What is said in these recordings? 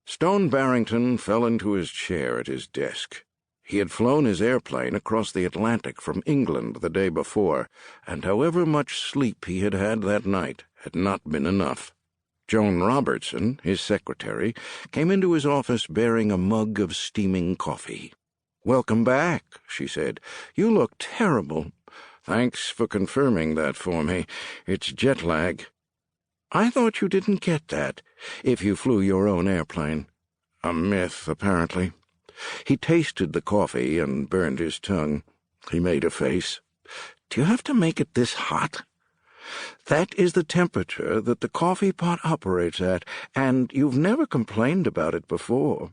Stone Barrington fell into his chair at his desk. He had flown his airplane across the Atlantic from England the day before, and however much sleep he had had that night had not been enough. Joan Robertson, his secretary, came into his office bearing a mug of steaming coffee. "Welcome back," she said. "You look terrible." "Thanks for confirming that for me. It's jet lag." "I thought you didn't get that, if you flew your own airplane." "A myth, apparently." He tasted the coffee and burned his tongue. He made a face. "Do you have to make it this hot?" "That is the temperature that the coffee pot operates at, and you've never complained about it before.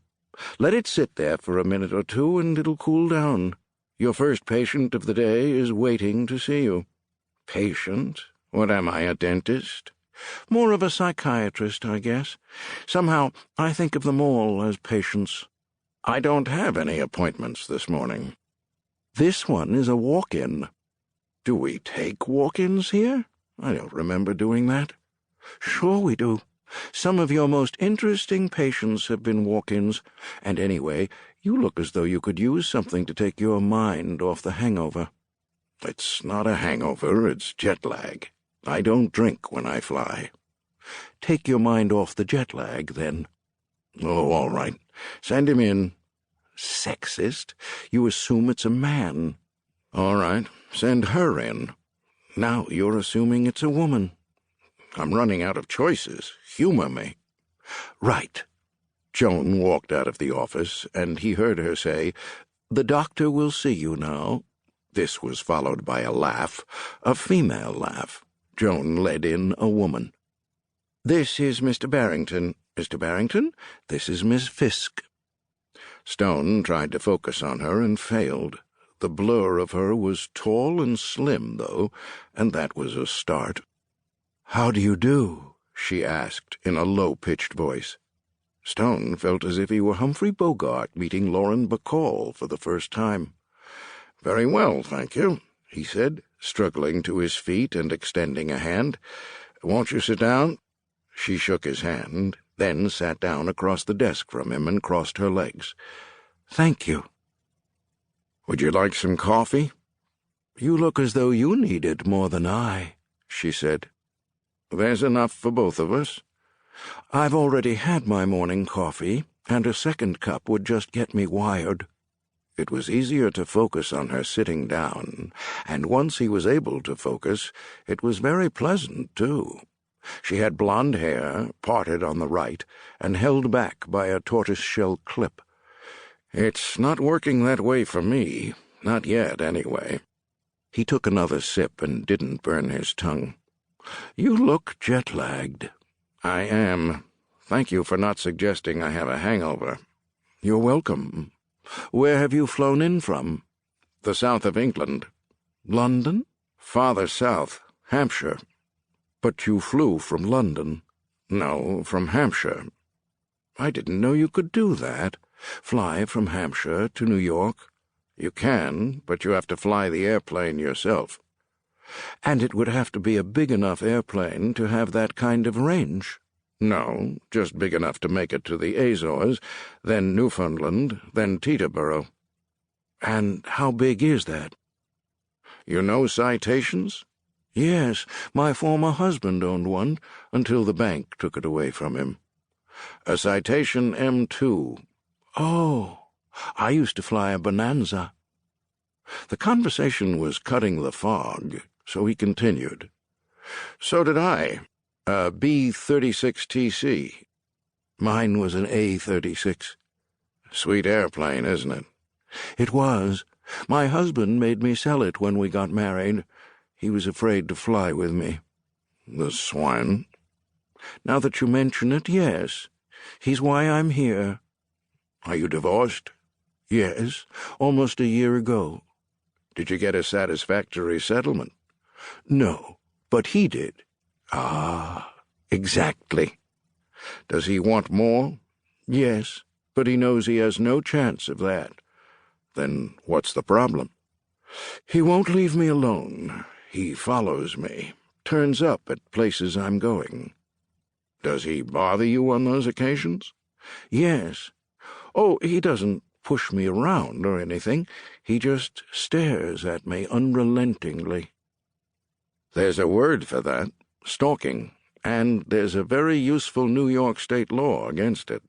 Let it sit there for a minute or two and it'll cool down. Your first patient of the day is waiting to see you." "Patient? What am I, a dentist?" "More of a psychiatrist, I guess. Somehow I think of them all as patients." "I don't have any appointments this morning." "This one is a walk-in." "Do we take walk-ins here? I don't remember doing that." "Sure we do. Some of your most interesting patients have been walk-ins, and anyway, you look as though you could use something to take your mind off the hangover." "It's not a hangover, it's jet lag. I don't drink when I fly." "Take your mind off the jet lag, then." "Oh, all right. Send him in." "Sexist. You assume it's a man." "All right. Send her in." "Now you're assuming it's a woman." "I'm running out of choices. Humor me." "Right." Joan walked out of the office, and he heard her say, "The doctor will see you now." This was followed by a laugh, a female laugh. Joan led in a woman. "This is Mr. Barrington. Mr. Barrington, this is Miss Fisk." Stone tried to focus on her and failed. The blur of her was tall and slim, though, and that was a start. "How do you do?" she asked in a low-pitched voice. Stone felt as if he were Humphrey Bogart meeting Lauren Bacall for the first time. "Very well, thank you," he said, struggling to his feet and extending a hand. "Won't you sit down?" She shook his hand, then sat down across the desk from him and crossed her legs. "Thank you." "Would you like some coffee?" "You look as though you need it more than I," she said. "There's enough for both of us." "I've already had my morning coffee, and a second cup would just get me wired." It was easier to focus on her sitting down, and once he was able to focus, it was very pleasant, too. She had blonde hair, parted on the right, and held back by a tortoise-shell clip. "It's not working that way for me. Not yet, anyway." He took another sip and didn't burn his tongue. "You look jet-lagged." "I am. Thank you for not suggesting I have a hangover." "You're welcome. Where have you flown in from?" "The south of England." "London?" "Farther south. Hampshire." "But you flew from London." "No, from Hampshire." "I didn't know you could do that. Fly from Hampshire to New York." "You can, but you have to fly the airplane yourself." "And it would have to be a big enough airplane to have that kind of range." "No, just big enough to make it to the Azores, then Newfoundland, then Teterboro." "And how big is that?" "You know citations?" "Yes, my former husband owned one, until the bank took it away from him." "A citation M2. "Oh, I used to fly a Bonanza." The conversation was cutting the fog, so he continued. "So did I. A B-36TC. "Mine was an A-36. "Sweet airplane, isn't it?" "It was. My husband made me sell it when we got married. He was afraid to fly with me." "The swine." "Now that you mention it, yes. He's why I'm here." "Are you divorced?" "Yes, almost a year ago." "Did you get a satisfactory settlement?" "No, but he did." "Ah, exactly. Does he want more?" "Yes, but he knows he has no chance of that." "Then what's the problem?" "He won't leave me alone. He follows me, turns up at places I'm going." "Does he bother you on those occasions?" Yes. Oh, he doesn't push me around or anything. He just stares at me unrelentingly. There's a word for that, stalking, and there's a very useful New York state law against it.